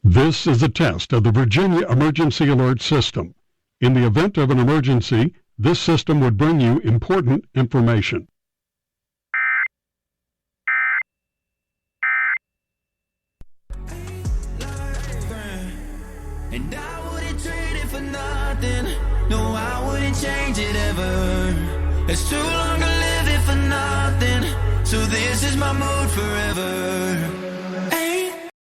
This is a test of the Virginia Emergency Alert System. In the event of an emergency, this system would bring you important information. And I wouldn't trade it for nothing. No, I wouldn't change it ever. It's too long to live it for nothing. So this is my mood forever.